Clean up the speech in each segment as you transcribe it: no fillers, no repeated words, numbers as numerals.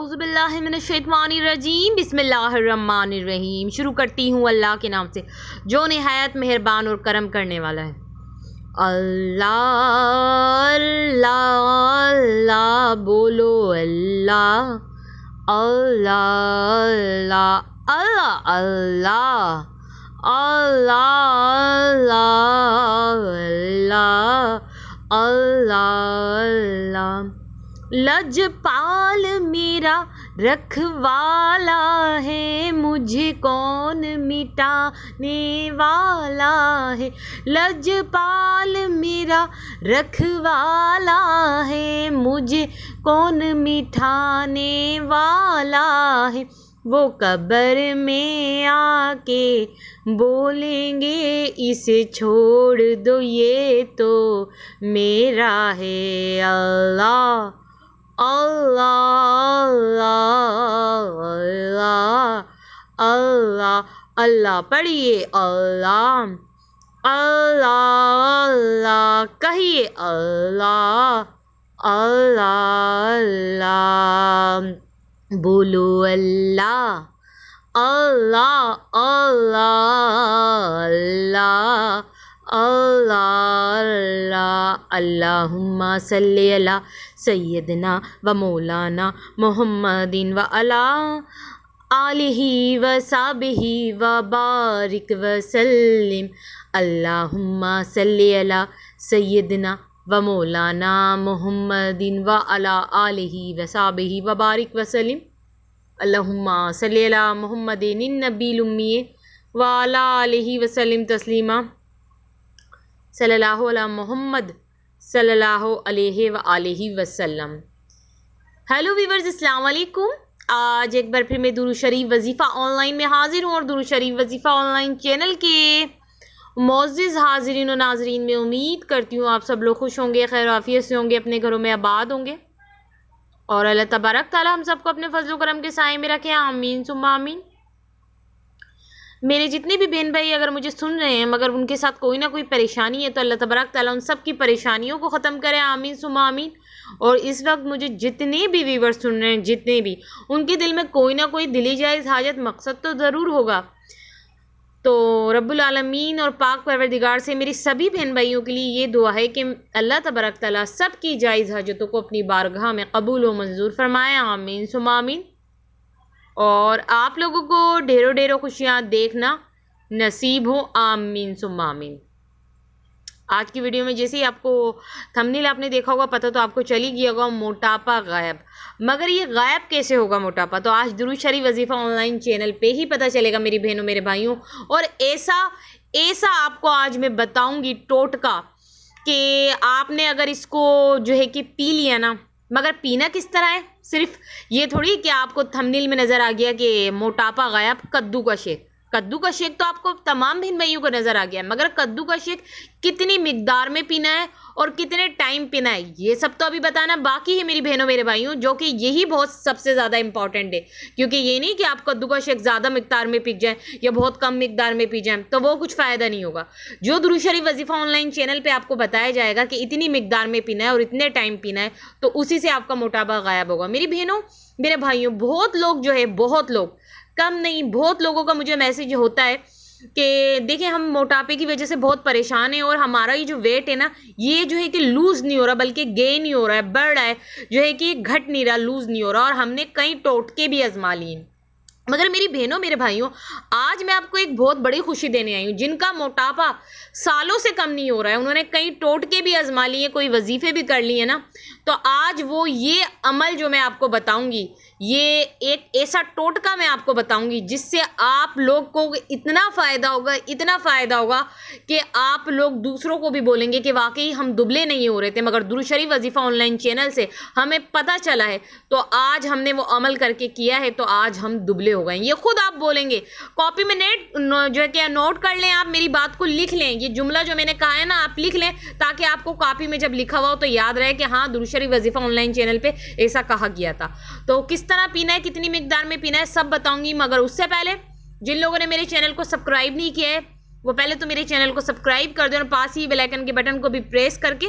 औज़ुबिल्लाहि मिनश्शैतानिर्रजीम बिस्मिल्लाहिर्रहमानिर्रहीम। शुरू करती हूँ अल्लाह के नाम से जो निहायत मेहरबान और करम करने वाला है। अल्लाह अल्लाह अल्लाह बोलो अल्लाह अल्लाह अल्लाह अल्लाह अल्लाह अल्लाह अल्लाह अल्लाह अल्लाह। लजपाल मेरा रखवाला है, मुझे कौन मिटाने वाला है। लजपाल मेरा रखवाला है, मुझे कौन मिटाने वाला है। वो कब्र में आके बोलेंगे इसे छोड़ दो ये तो मेरा है। अल्लाह अल्लाह अल्लाह अल्लाह अल्लाह पढ़िए अल्लाह अल्लाह अल्लाह कहिए अल्लाह अल्लाह अल्लाह बोलो अल्लाह अल्लाह अल्लाह अल्लाह अल्लाह अल्लाह। अल्लाहुम्मा सल्ली अला सय्यदना व मौलाना मुहम्मदिन व अला आलिही व साबिही व बारिक व सल्लिम। अल्लाहुम्मा सल्ली अला सय्यदना व मौलाना मुहम्मदिन व अला आलिही व साबिही व बारिक व सल्लिम। अल्लाहुम्मा सल्ली अला मुहम्मदिन नबील उम्मी व अला आलिही व सल्लिम तस्लीमा। सल्लल्लाहु अला मुहम्मद सल्लल्लाहु अलैहि व आलिही वसल्लम। हेलो वीवर्स, अस्सलाम वालेकुम। आज एक बार फिर मैं दुरूद शरीफ वजीफ़ा ऑनलाइन में हाजिर हूँ और दुरूद शरीफ वजीफ़ा ऑनलाइन चैनल के मोअज़्ज़िज़ हाज़रीन और नाज़रीन में उम्मीद करती हूँ आप सब लोग खुश होंगे, खैर आफियत से होंगे, अपने घरों में आबाद होंगे और अल्लाह तबारक ताला हम सबको अपने फजल व करम के साए में रखें। आमीन सुम्मा आमीन। मेरे जितने भी बहन भाई अगर मुझे सुन रहे हैं मगर उनके साथ कोई ना कोई परेशानी है तो अल्लाह तबारक ताला उन सब की परेशानियों को ख़त्म करे। आमीन सुम्मा आमीन। और इस वक्त मुझे जितने भी व्यूअर्स सुन रहे हैं, जितने भी, उनके दिल में कोई ना कोई दिली जायज़ हाजत मकसद तो ज़रूर होगा। तो रब्बुल आलमीन और पाक परवरदिगार से मेरी सभी बहन भाइयों के लिए ये दुआ है कि अल्लाह तबारक ताला सब की जायज़ हाजतों को अपनी बारगाह में कबूल व मंजूर फरमाए। आमीन सुम्मा आमीन। और आप लोगों को ढेरों ढेरों खुशियाँ देखना नसीब हो। आमीन सुम्मा आमीन। आज की वीडियो में जैसे ही आपको थंबनेल आपने देखा होगा पता तो आपको चली गया होगा, मोटापा गायब। मगर ये गायब कैसे होगा मोटापा, तो आज दुरूद शरीफ वजीफ़ा ऑनलाइन चैनल पे ही पता चलेगा मेरी बहनों मेरे भाइयों। और ऐसा आपको आज मैं बताऊंगी टोटका कि आपने अगर इसको जो है कि पी लिया ना, मगर पीना किस तरह है, सिर्फ ये थोड़ी कि आपको थंबनेल में नज़र आ गया कि मोटापा गायब कद्दू का शेक। कद्दू का शेक तो आपको तमाम बहन भाइयों को नज़र आ गया, मगर कद्दू का शेक कितनी मिकदार में पीना है और कितने टाइम पीना है ये सब तो अभी बताना बाकी है मेरी बहनों मेरे भाइयों, जो कि यही बहुत सबसे ज़्यादा इंपॉर्टेंट है। क्योंकि ये नहीं कि आप कद्दू का शेक ज़्यादा मिकदार में पी जाएं या बहुत कम मिकदार में पी जाएं तो वो कुछ फ़ायदा नहीं होगा। जो दुरूद शरीफ वजीफ़ा ऑनलाइन चैनल पर आपको बताया जाएगा कि इतनी मिकदार में पीना है और इतने टाइम पीना है, तो उसी से आपका मोटापा गायब होगा। मेरी बहनों मेरे भाइयों, बहुत लोग जो है, बहुत लोग, कम नहीं बहुत लोगों का मुझे मैसेज होता है कि देखिए हम मोटापे की वजह से बहुत परेशान हैं और हमारा ये जो वेट है ना ये जो है कि लूज़ नहीं हो रहा बल्कि गेन ही हो रहा है, बढ़ रहा है, जो है कि घट नहीं रहा, लूज़ नहीं हो रहा। और हमने कई टोटके भी आजमा लिए। मगर मेरी बहनों मेरे भाइयों, आज मैं आपको एक बहुत बड़ी खुशी देने आई हूँ। जिनका मोटापा सालों से कम नहीं हो रहा है, उन्होंने कई टोटके भी आजमा लिए, कोई वजीफ़े भी कर लिए ना, तो आज वो ये अमल जो मैं आपको बताऊंगी, ये एक ऐसा टोटका मैं आपको बताऊंगी जिससे आप लोग को इतना फ़ायदा होगा, इतना फ़ायदा होगा कि आप लोग दूसरों को भी बोलेंगे कि वाकई हम दुबले नहीं हो रहे थे, मगर दुरूद शरीफ वजीफ़ा ऑनलाइन चैनल से हमें पता चला है तो आज हमने वो अमल करके किया है तो आज हम दुबले हो गए। ये खुद आप बोलेंगे। कॉपी में जो है कि नोट कर लें, आप मेरी बात को लिख लें। ये जुमला जो मैंने कहा है ना आप लिख लें ताकि आपको कॉपी में जब लिखा हुआ हो तो याद रहे कि हाँ दुरूद शरीफ वजीफ़ा ऑनलाइन चैनल पे ऐसा कहा गया था। तो किस तरह पीना है, कितनी मिकदार में पीना है, सब बताऊंगी। मगर उससे पहले जिन लोगों ने मेरे चैनल को सब्सक्राइब नहीं किया है वो पहले तो मेरे चैनल को सब्सक्राइब कर दें और पास ही बेल आइकन के बटन को भी प्रेस करके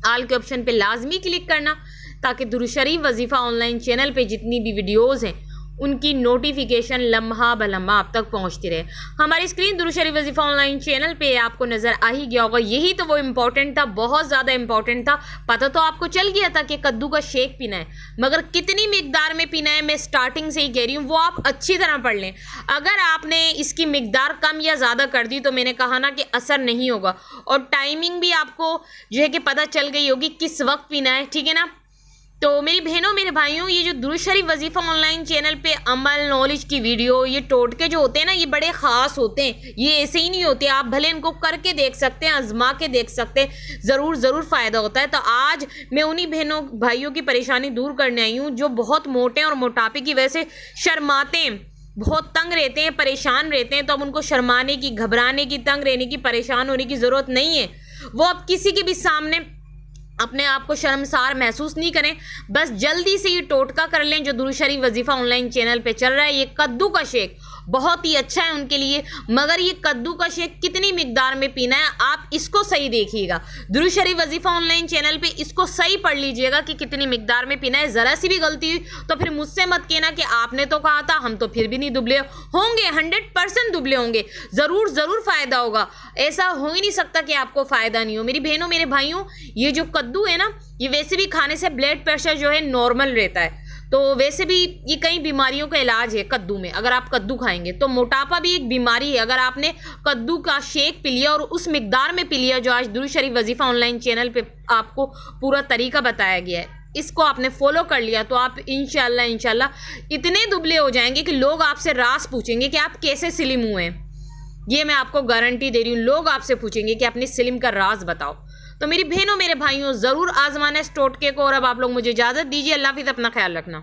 आल के ऑप्शन पे लाजमी क्लिक करना ताकि दुरूद शरीफ वजीफ़ा ऑनलाइन चैनल पे जितनी भी वीडियोज़ हैं उनकी नोटिफिकेशन लम्हा बलम्हा आप तक पहुंचती रहे। हमारी स्क्रीन दुरूद शरीफ वजीफ़ा ऑनलाइन चैनल पे आपको नज़र आ ही गया होगा। यही तो वो इम्पोर्टेंट था, बहुत ज़्यादा इम्पोर्टेंट था। पता तो आपको चल गया था कि कद्दू का शेक पीना है, मगर कितनी मिकदार में पीना है मैं स्टार्टिंग से ही कह रही हूँ, वो आप अच्छी तरह पढ़ लें। अगर आपने इसकी मिकदार कम या ज़्यादा कर दी तो मैंने कहा ना कि असर नहीं होगा, और टाइमिंग भी आपको जो है कि पता चल गई होगी किस वक्त पीना है, ठीक है ना। तो मेरी बहनों मेरे भाइयों, ये जो दुरूद शरीफ वजीफ़ा ऑनलाइन चैनल पे अमल नॉलेज की वीडियो, ये टोटके जो होते हैं ना, ये बड़े ख़ास होते हैं। ये ऐसे ही नहीं होते, आप भले इनको करके देख सकते हैं, आजमा के देख सकते हैं, ज़रूर फ़ायदा होता है। तो आज मैं उन्हीं बहनों भाइयों की परेशानी दूर करने आई हूँ जो बहुत मोटे और मोटापे की वजह से शर्माते हैं, बहुत तंग रहते हैं, परेशान रहते हैं। तो अब उनको शर्माने की, घबराने की, तंग रहने की, परेशान होने की ज़रूरत नहीं है। वो अब किसी के भी सामने अपने आप को शर्मसार महसूस नहीं करें। बस जल्दी से ये टोटका कर लें जो दुरूद शरीफ वजीफ़ा ऑनलाइन चैनल पे चल रहा है। ये कद्दू का शेक बहुत ही अच्छा है उनके लिए, मगर ये कद्दू का शेक कितनी मिकदार में पीना है आप इसको सही देखिएगा। दुरूद शरीफ वजीफ़ा ऑनलाइन चैनल पे इसको सही पढ़ लीजिएगा कि कितनी मिकदार में पीना है। ज़रा सी भी गलती हुई तो फिर मुझसे मत कहना कि आपने तो कहा था, हम तो फिर भी नहीं दुबले होंगे। 100% दुबले होंगे, ज़रूर फ़ायदा होगा। ऐसा हो ही नहीं सकता कि आपको फ़ायदा नहीं हो। मेरी बहनों मेरे भाइयों, ये जो कद्दू है ना, ये वैसे भी खाने से ब्लड प्रेशर जो है नॉर्मल रहता है। तो वैसे भी ये कई बीमारियों का इलाज है कद्दू में। अगर आप कद्दू खाएंगे तो मोटापा भी एक बीमारी है। अगर आपने कद्दू का शेक पी लिया और उस मिकदार में पी लिया जो आज दुरूद शरीफ वजीफ़ा ऑनलाइन चैनल पे आपको पूरा तरीका बताया गया है, इसको आपने फॉलो कर लिया तो आप इंशाल्लाह इतने दुबले हो जाएंगे कि लोग आपसे राज पूछेंगे कि आप कैसे स्लिम हुए हैं। ये मैं आपको गारंटी दे रही हूँ, लोग आपसे पूछेंगे कि अपनी स्लिम का राज बताओ। तो मेरी बहनों मेरे भाइयों, ज़रूर आजमाना इस टोटके को। और अब आप लोग मुझे इजाज़त दीजिए। अल्लाह हाफ़िज़, अपना ख्याल रखना।